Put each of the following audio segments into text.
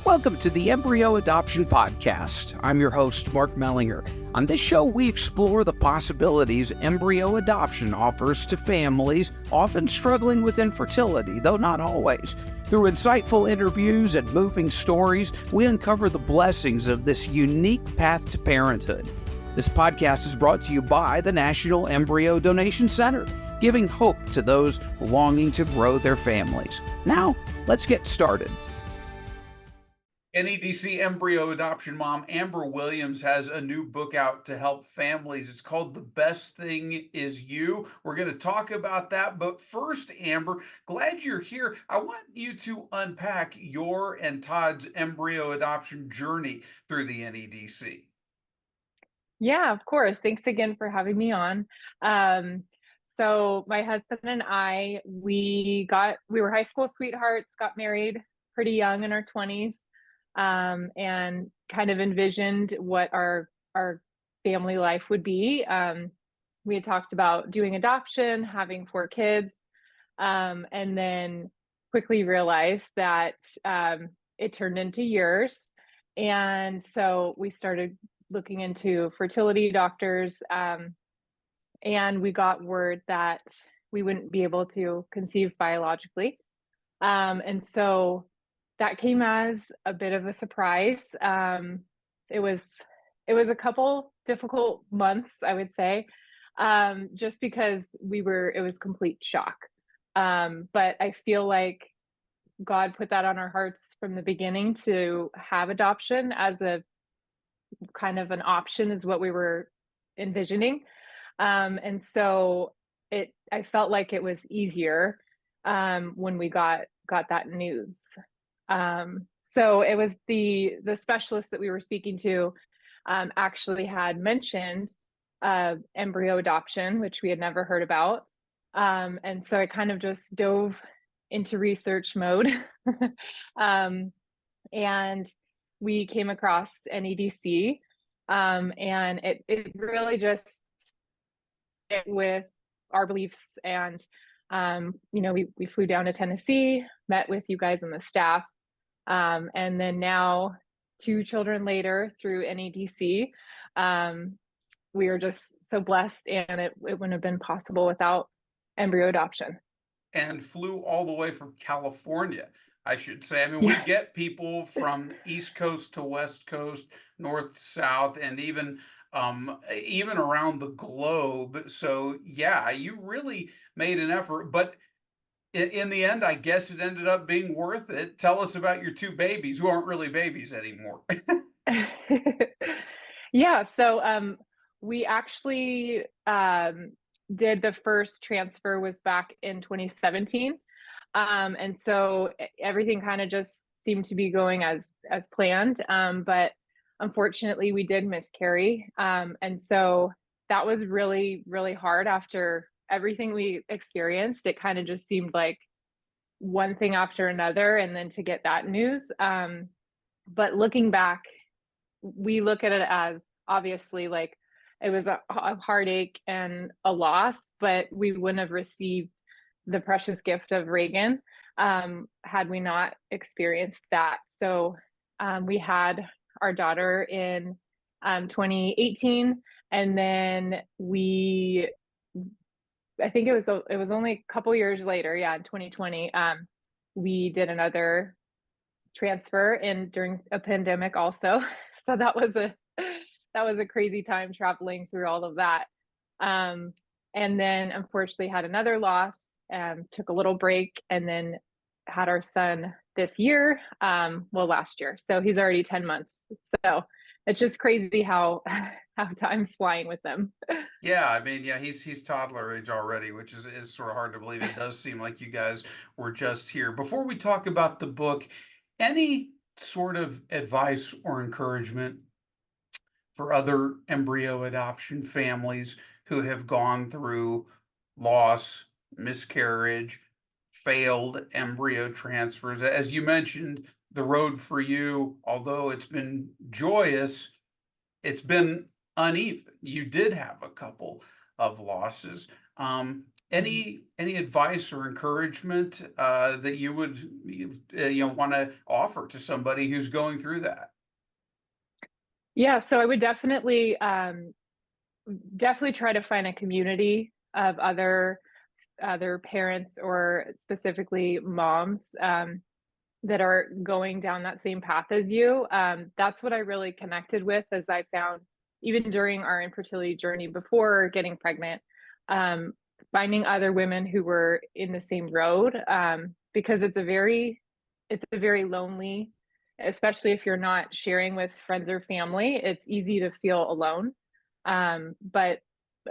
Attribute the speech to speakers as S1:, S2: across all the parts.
S1: Welcome to the Embryo Adoption Podcast. I'm your host, Mark Mellinger. On this show, we explore the possibilities embryo adoption offers to families often struggling with infertility, though not always. Through insightful interviews and moving stories, we uncover the blessings of this unique path to parenthood. This podcast is brought to you by the National Embryo Donation Center, giving hope to those longing to grow their families. Now, let's get started. NEDC embryo adoption mom Ambre Williams has a new book out to help families. It's called The Best Thing Is You. We're going to talk about that. But first, Ambre, glad you're here. I want you to unpack your and Todd's embryo adoption journey through the NEDC.
S2: Yeah, of course. Thanks again for having me on. So my husband and I, we were high school sweethearts, got married pretty young in our 20s. And kind of envisioned what our family life would be. We had talked about doing adoption, having 4 kids, and then quickly realized that it turned into years. And so we started looking into fertility doctors, and we got word that we wouldn't be able to conceive biologically. And so that came as a bit of a surprise. It was a couple difficult months, I would say, just because it was complete shock. But I feel like God put that on our hearts from the beginning to have adoption as a kind of an option is what we were envisioning. And so I felt like it was easier when we got that news. So it was the specialist that we were speaking to actually had mentioned embryo adoption, which we had never heard about. And so I kind of just dove into research mode. And we came across NEDC, and it really just fit with our beliefs. And we flew down to Tennessee, met with you guys and the staff. And then now 2 children later through NEDC, we are just so blessed, and it wouldn't have been possible without embryo adoption.
S1: And flew all the way from California, I should say. I mean, we get people from East Coast to West Coast, North to South, and even around the globe. So yeah, you really made an effort, but in the end, I guess it ended up being worth it. Tell us about your 2 babies who aren't really babies anymore.
S2: Yeah, so we actually did the first transfer was back in 2017. And so everything kind of just seemed to be going as planned. But unfortunately, we did miscarry. And so that was really, really hard after everything we experienced. It kind of just seemed like one thing after another, and then to get that news. But looking back, we look at it as obviously like it was a heartache and a loss, but we wouldn't have received the precious gift of Reagan had we not experienced that. So we had our daughter in 2018, and then I think it was only a couple years later, in 2020, we did another transfer during a pandemic also. So that was a crazy time traveling through all of that. And then unfortunately had another loss, took a little break, and then had our son this year, last year. So he's already 10 months. So it's just crazy how time's flying with them.
S1: Yeah, I mean, yeah, he's toddler age already, which is sort of hard to believe. It does seem like you guys were just here. Before we talk about the book, any sort of advice or encouragement for other embryo adoption families who have gone through loss, miscarriage, failed embryo transfers? As you mentioned, the road for you, although it's been joyous, it's been uneven. You did have a couple of losses. Any advice or encouragement that you would want to offer to somebody who's going through that?
S2: Yeah, so I would definitely try to find a community of other parents, or specifically moms, that are going down that same path as you. That's what I really connected with, as I found even during our infertility journey before getting pregnant, um, finding other women who were in the same road, because it's a very lonely, especially if you're not sharing with friends or family. It's easy to feel alone, but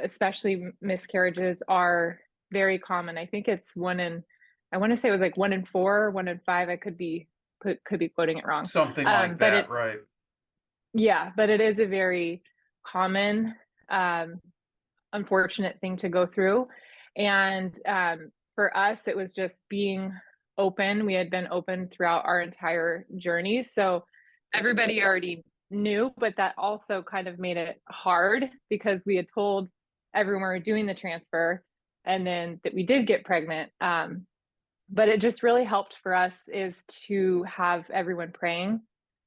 S2: especially miscarriages are very common. I think it's I want to say it was like 1 in 4, 1 in 5. I could be quoting it wrong.
S1: Something like
S2: But
S1: that, right?
S2: yeah, but it is a very common, um, unfortunate thing to go through. And for us, it was just being open. We had been open throughout our entire journey. So everybody already knew, but that also kind of made it hard, because we had told everyone we were doing the transfer, and then that we did get pregnant. But it just really helped for us is to have everyone praying.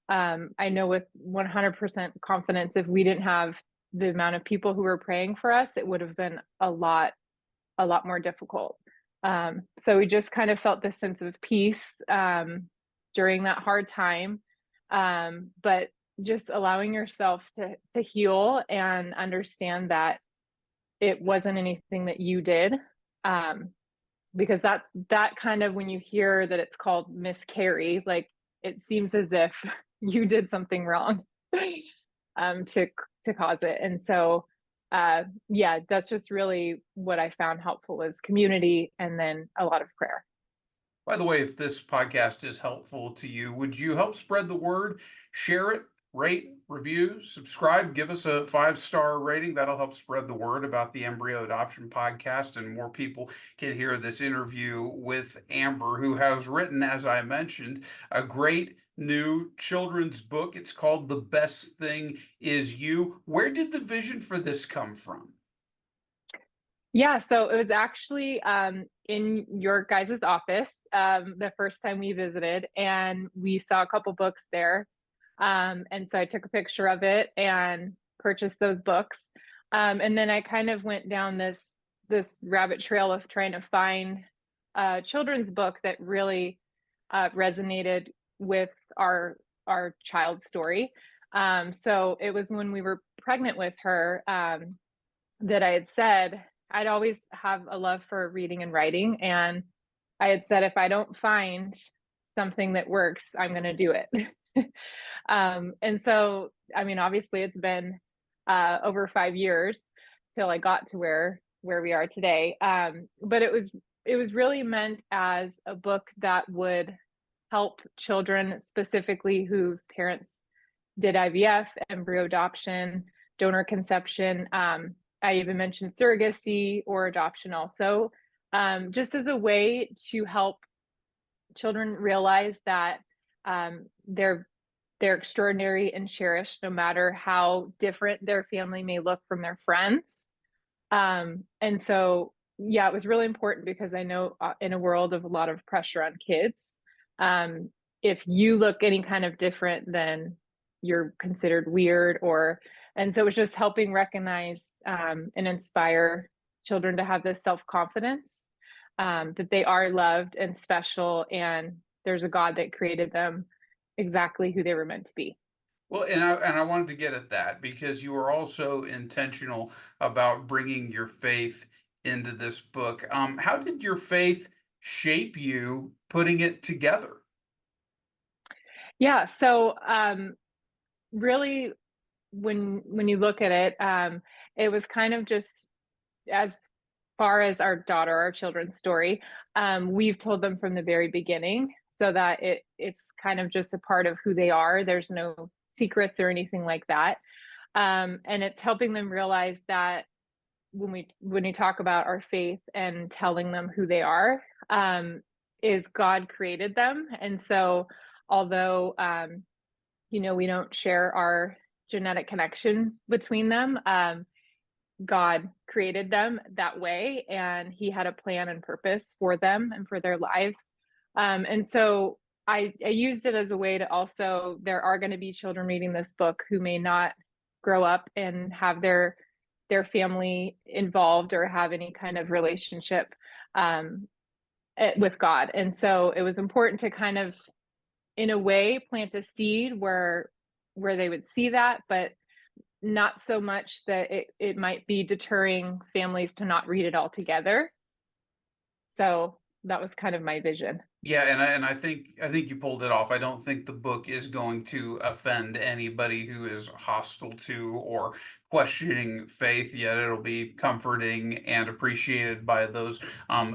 S2: I know with 100% confidence, if we didn't have the amount of people who were praying for us, it would have been a lot more difficult. So we just kind of felt this sense of peace during that hard time. But just allowing yourself to heal and understand that it wasn't anything that you did. Because that kind of, when you hear that it's called miscarry, like, it seems as if you did something wrong to cause it. And so yeah, that's just really what I found helpful, was community, and then a lot of prayer.
S1: By the way, if this podcast is helpful to you, would you help spread the word? Share it, rate, review, subscribe, give us a 5-star rating. That'll help spread the word about the Embryo Adoption Podcast, and more people can hear this interview with Amber, who has written, as I mentioned, a great new children's book. It's called The Best Thing Is You. Where did the vision for this come from?
S2: Yeah, so it was actually in your guys' office the first time we visited, and we saw a couple books there. And so I took a picture of it and purchased those books. And then I kind of went down this rabbit trail of trying to find a children's book that really resonated with our child's story. So it was when we were pregnant with her, that I had said I'd always have a love for reading and writing. And I had said, if I don't find something that works, I'm going to do it. And so, I mean, obviously it's been over 5 years till I got to where we are today. But it was really meant as a book that would help children, specifically whose parents did IVF, embryo adoption, donor conception. I even mentioned surrogacy or adoption also, just as a way to help children realize that they're extraordinary and cherished, no matter how different their family may look from their friends. And so, yeah, it was really important, because I know in a world of a lot of pressure on kids, if you look any kind of different, then you're considered weird. And so it was just helping recognize and inspire children to have this self-confidence, that they are loved and special, and there's a God that created them exactly who they were meant to be.
S1: Well, and I wanted to get at that because you were also intentional about bringing your faith into this book. How did your faith shape you putting it together?
S2: Yeah, so really, when you look at it, it was kind of just, as far as our children's story, we've told them from the very beginning, so that it's kind of just a part of who they are. There's no secrets or anything like that. And it's helping them realize that when we talk about our faith and telling them who they are, is God created them. And so, although we don't share our genetic connection between them, God created them that way, and he had a plan and purpose for them and for their lives. And so I used it as a way to also, there are going to be children reading this book who may not grow up and have their family involved or have any kind of relationship with God. And so it was important to kind of, in a way, plant a seed where they would see that, but not so much that it might be deterring families to not read it all together. So that was kind of my vision.
S3: Yeah, and I think you pulled it off. I don't think the book is going to offend anybody who is hostile to or questioning faith, yet it'll be comforting and appreciated by those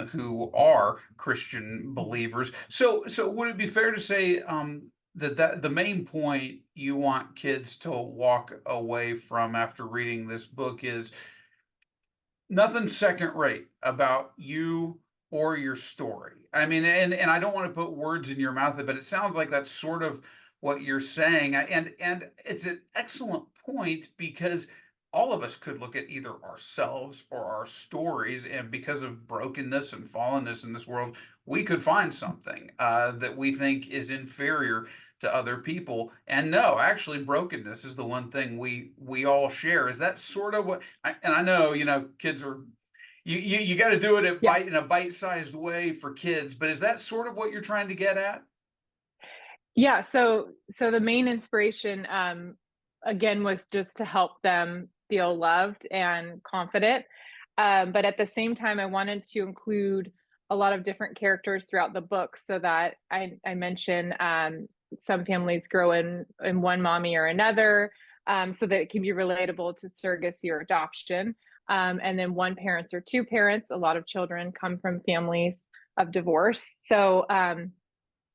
S3: who are Christian believers. So would it be fair to say that the main point you want kids to walk away from after reading this book is nothing second rate about you or your story? I mean, and I don't want to put words in your mouth, but it sounds like that's sort of what you're saying. And it's an excellent point, because all of us could look at either ourselves or our stories, and because of brokenness and fallenness in this world, we could find something that we think is inferior to other people. And no, actually, brokenness is the one thing we all share. Is that sort of what? And I know, kids are. You got to do it in a bite-sized way for kids, but is that sort of what you're trying to get at?
S2: Yeah. So the main inspiration, again, was just to help them feel loved and confident. But at the same time, I wanted to include a lot of different characters throughout the book, so that I mention some families grow in one mommy or another, so that it can be relatable to surrogacy or adoption. And then one parents or two parents. A lot of children come from families of divorce. So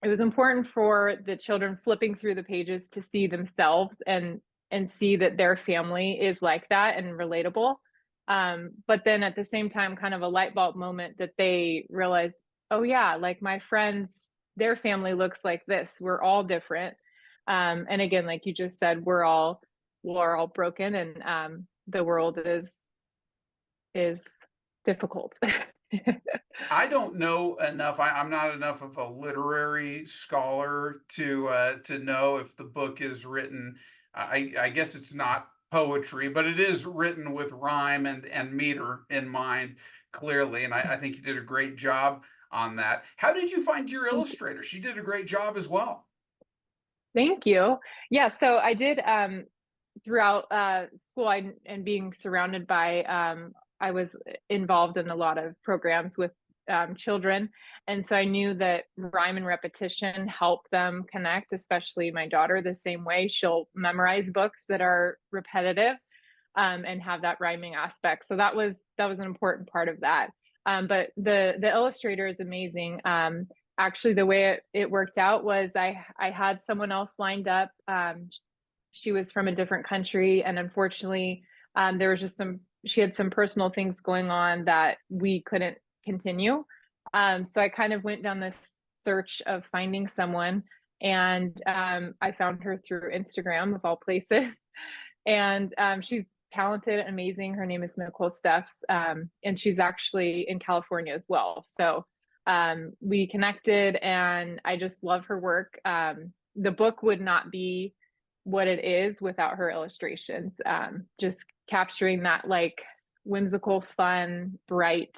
S2: it was important for the children flipping through the pages to see themselves and see that their family is like that and relatable. But then at the same time, kind of a light bulb moment that they realize, oh yeah, like my friends, their family looks like this. We're all different. And again, like you just said, we're all broken, and the world is difficult.
S3: I don't know enough. I'm not enough of a literary scholar to know if the book is written. I guess it's not poetry, but it is written with rhyme and meter in mind, clearly. And I think you did a great job on that. How did you find your illustrator? She did a great job as well.
S2: Thank you. Yeah, so I did throughout school, and being surrounded by I was involved in a lot of programs with children. And so I knew that rhyme and repetition help them connect, especially my daughter, the same way. She'll memorize books that are repetitive and have that rhyming aspect. So that was an important part of that. But the illustrator is amazing. Actually, the way it worked out was I had someone else lined up. She was from a different country, and unfortunately, there was just she had some personal things going on that we couldn't continue. So I kind of went down this search of finding someone, and I found her through Instagram, of all places. And she's talented, amazing. Her name is Nicole Steffs, and she's actually in California as well. So we connected, and I just love her work. The book would not be what it is without her illustrations. Just capturing that like whimsical, fun, bright,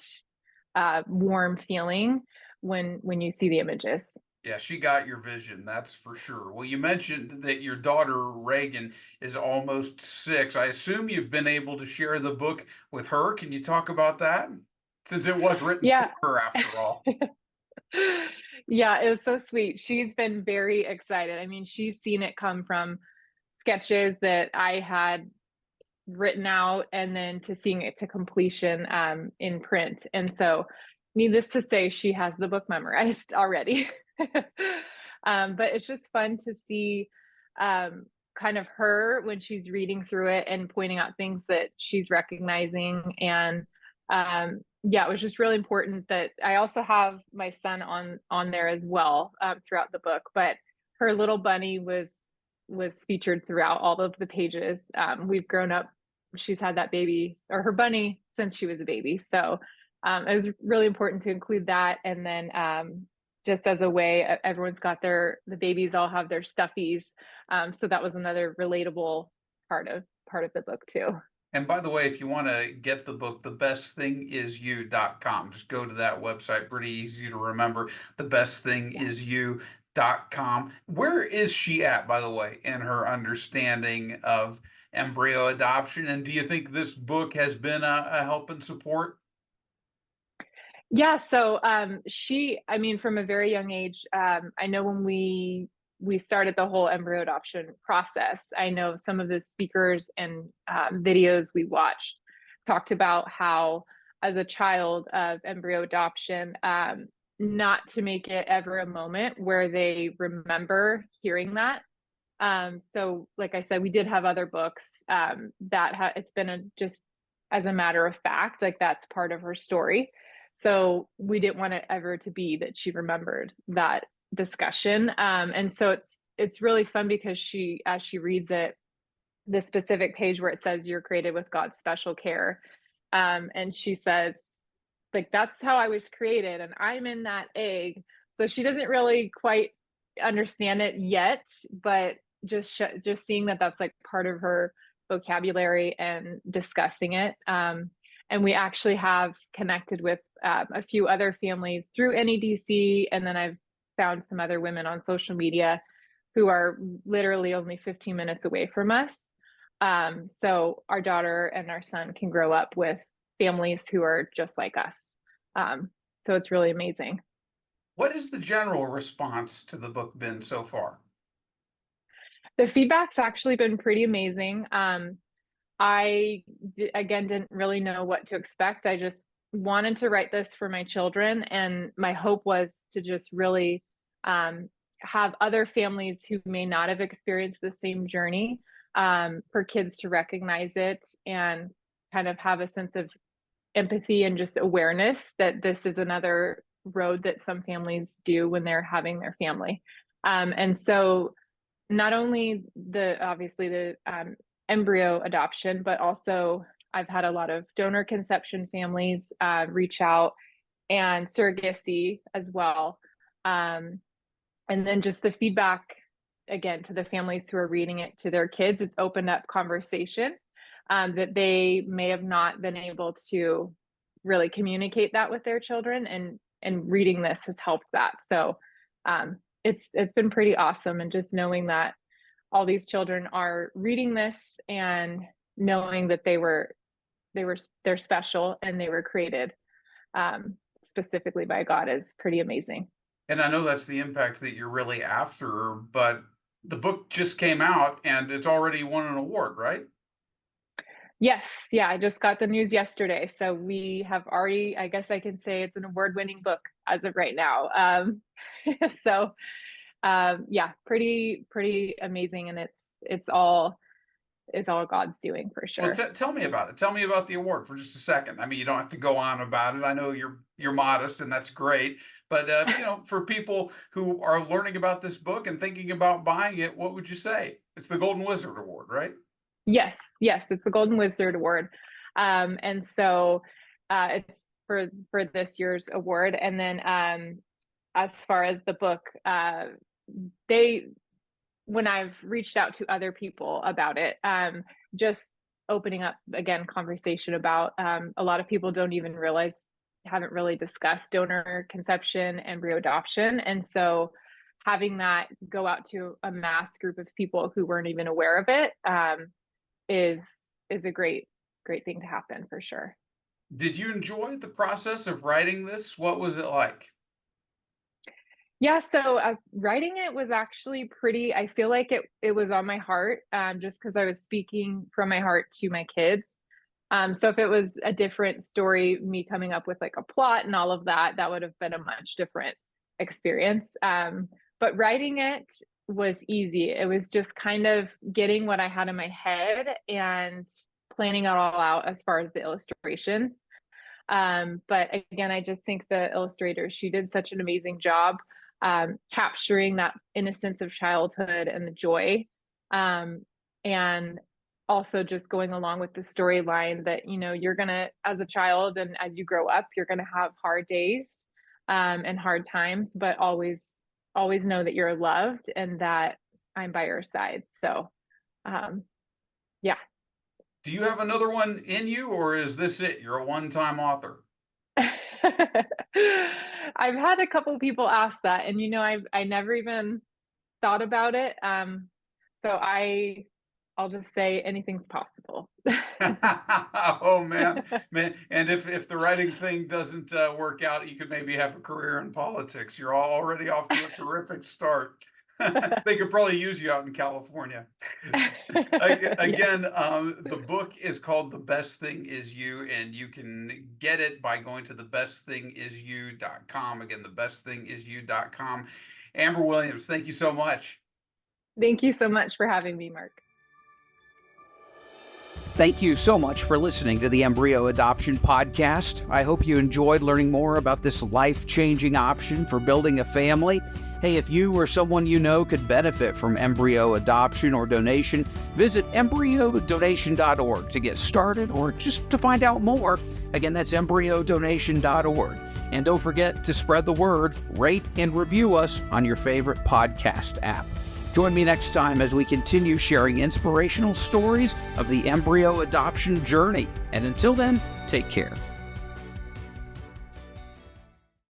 S2: warm feeling when you see the images.
S3: Yeah, she got your vision, that's for sure. Well, you mentioned that your daughter Reagan is almost 6. I assume you've been able to share the book with her. Can you talk about that? Since it was written for her, after all.
S2: Yeah, it was so sweet. She's been very excited. I mean, she's seen it come from sketches that I had written out, and then to seeing it to completion in print. And so, needless to say, she has the book memorized already. But it's just fun to see kind of her when she's reading through it and pointing out things that she's recognizing. And yeah, it was just really important that I also have my son on there as well throughout the book. But her little bunny was featured throughout all of the pages. We've grown up she's had that baby or her bunny since she was a baby. So it was really important to include that. And then just as a way, everyone's got the babies all have their stuffies. So that was another relatable part of the book too.
S3: And by the way, if you want to get the book, thebestthingisyou.com. Just go to that website. Pretty easy to remember. Thebestthingisyou.com. Where is she at, by the way, in her understanding of embryo adoption? And do you think this book has been a help and support?
S2: Yeah. So I mean, from a very young age, I know when we started the whole embryo adoption process, I know some of the speakers and videos we watched talked about how, as a child of embryo adoption, not to make it ever a moment where they remember hearing that. So like I said, we did have other books that it's been just as a matter of fact, like that's part of her story. So we didn't want it ever to be that she remembered that discussion. And so it's really fun because as she reads it, the specific page where it says you're created with God's special care. And she says, like, that's how I was created and I'm in that egg. So she doesn't really quite understand it yet, but just seeing that that's like part of her vocabulary and discussing it. And we actually have connected with a few other families through NEDC. And then I've found some other women on social media who are literally only 15 minutes away from us. So our daughter and our son can grow up with families who are just like us. So it's really amazing.
S3: What has the general response to the book been so far?
S2: The feedback's actually been pretty amazing. I again didn't really know what to expect. I just wanted to write this for my children, and my hope was to just really have other families who may not have experienced the same journey, for kids to recognize it and kind of have a sense of empathy and just awareness that this is another road that some families do when they're having their family. And so not only obviously the embryo adoption, but also I've had a lot of donor conception families reach out, and surrogacy as well. And then just the feedback, again, to the families who are reading it to their kids, it's opened up conversation that they may have not been able to really communicate that with their children, and reading this has helped that. So it's been pretty awesome. And just knowing that all these children are reading this and knowing that they're special and they were created specifically by God is pretty amazing.
S3: And I know that's the impact that you're really after, but the book just came out and it's already won an award, right?
S2: Yes. Yeah. I just got the news yesterday. So we have already, I guess I can say it's an award-winning book as of right now. So yeah, pretty amazing. And it's all God's doing for sure.
S3: Well, tell me about it. Tell me about the award for just a second. I mean, you don't have to go on about it. I know you're modest, and that's great. But for people who are learning about this book and thinking about buying it, what would you say? It's the Golden Wizard Award, right?
S2: Yes, it's the Golden Wizard Award. And so it's for this year's award. And then as far as the book, when I've reached out to other people about it, just opening up again conversation about a lot of people don't even realize, haven't really discussed donor conception, embryo adoption. And so having that go out to a mass group of people who weren't even aware of it is a great thing to happen for sure.
S3: Did you enjoy the process of writing this? What was it like?
S2: Yeah, so as writing it was actually I feel like it was on my heart, just because I was speaking from my heart to my kids. So if it was a different story, me coming up with like a plot and all of that would have been a much different experience. But writing it was easy. It was just kind of getting what I had in my head and planning it all out as far as the illustrations. But again, I just think the illustrator, she did such an amazing job capturing that innocence of childhood and the joy. And also just going along with the storyline that, you're going to, as a child and as you grow up, you're going to have hard days and hard times, but always know that you're loved and that I'm by your side. So, yeah.
S3: Do you have another one in you, or is this it? You're a one-time author.
S2: I've had a couple people ask that, and I never even thought about it. So I'll just say anything's possible.
S3: Oh man. And if the writing thing doesn't work out, you could maybe have a career in politics. You're already off to a terrific start. They could probably use you out in California. Again, the book is called The Best Thing Is You, and you can get it by going to thebestthingisyou.com. Again, thebestthingisyou.com. Ambre Williams, thank you so much.
S2: Thank you so much for having me, Mark.
S1: Thank you so much for listening to the Embryo Adoption Podcast. I hope you enjoyed learning more about this life-changing option for building a family. Hey, if you or someone you know could benefit from embryo adoption or donation, visit embryodonation.org to get started or just to find out more. Again, that's embryodonation.org. And don't forget to spread the word, rate, and review us on your favorite podcast app. Join me next time as we continue sharing inspirational stories of the embryo adoption journey. And until then, take care.